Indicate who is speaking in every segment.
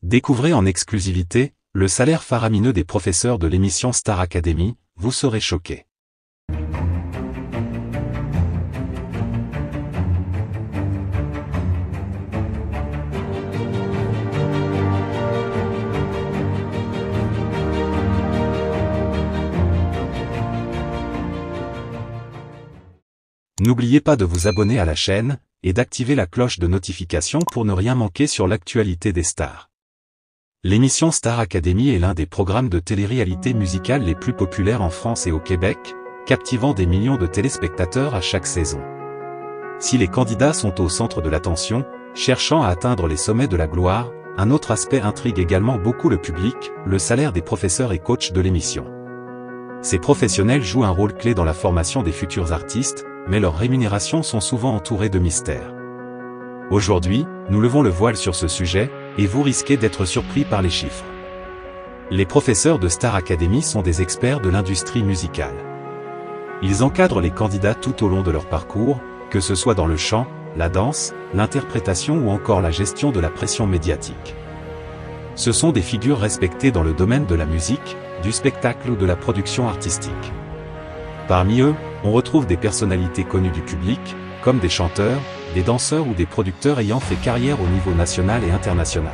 Speaker 1: Découvrez en exclusivité le salaire faramineux des professeurs de l'émission Star Academy, vous serez choqués. N'oubliez pas de vous abonner à la chaîne et d'activer la cloche de notification pour ne rien manquer sur l'actualité des stars. L'émission Star Academy est l'un des programmes de télé-réalité musicale les plus populaires en France et au Québec, captivant des millions de téléspectateurs à chaque saison. Si les candidats sont au centre de l'attention, cherchant à atteindre les sommets de la gloire, un autre aspect intrigue également beaucoup le public, le salaire des professeurs et coachs de l'émission. Ces professionnels jouent un rôle clé dans la formation des futurs artistes, mais leurs rémunérations sont souvent entourées de mystères. Aujourd'hui, nous levons le voile sur ce sujet, et vous risquez d'être surpris par les chiffres. Les professeurs de Star Academy sont des experts de l'industrie musicale. Ils encadrent les candidats tout au long de leur parcours, que ce soit dans le chant, la danse, l'interprétation ou encore la gestion de la pression médiatique. Ce sont des figures respectées dans le domaine de la musique, du spectacle ou de la production artistique. Parmi eux, on retrouve des personnalités connues du public, comme des chanteurs, des danseurs ou des producteurs ayant fait carrière au niveau national et international.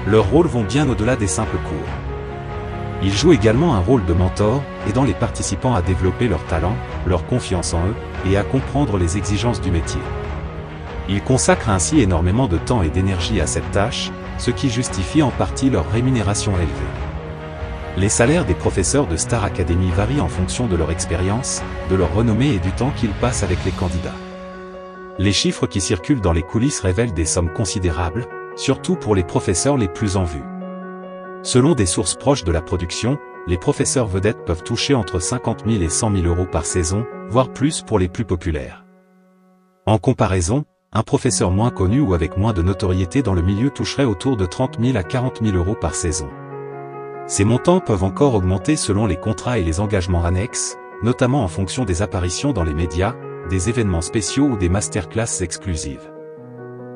Speaker 1: Leurs rôles vont bien au-delà des simples cours. Ils jouent également un rôle de mentor, aidant les participants à développer leur talent, leur confiance en eux, et à comprendre les exigences du métier. Ils consacrent ainsi énormément de temps et d'énergie à cette tâche, ce qui justifie en partie leur rémunération élevée. Les salaires des professeurs de Star Academy varient en fonction de leur expérience, de leur renommée et du temps qu'ils passent avec les candidats. Les chiffres qui circulent dans les coulisses révèlent des sommes considérables, surtout pour les professeurs les plus en vue. Selon des sources proches de la production, les professeurs vedettes peuvent toucher entre 50 000 et 100 000 euros par saison, voire plus pour les plus populaires. En comparaison, un professeur moins connu ou avec moins de notoriété dans le milieu toucherait autour de 30 000 à 40 000 euros par saison. Ces montants peuvent encore augmenter selon les contrats et les engagements annexes, notamment en fonction des apparitions dans les médias, des événements spéciaux ou des masterclass exclusives.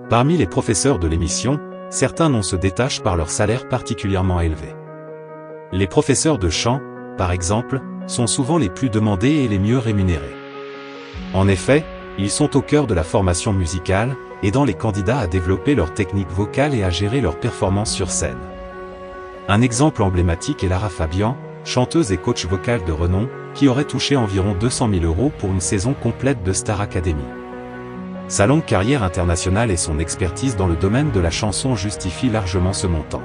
Speaker 1: Parmi les professeurs de l'émission, certains noms se détachent par leur salaire particulièrement élevé. Les professeurs de chant, par exemple, sont souvent les plus demandés et les mieux rémunérés. En effet, ils sont au cœur de la formation musicale, aidant les candidats à développer leur technique vocale et à gérer leurs performances sur scène. Un exemple emblématique est Lara Fabian, chanteuse et coach vocal de renom, qui aurait touché environ 200 000 euros pour une saison complète de Star Academy. Sa longue carrière internationale et son expertise dans le domaine de la chanson justifient largement ce montant.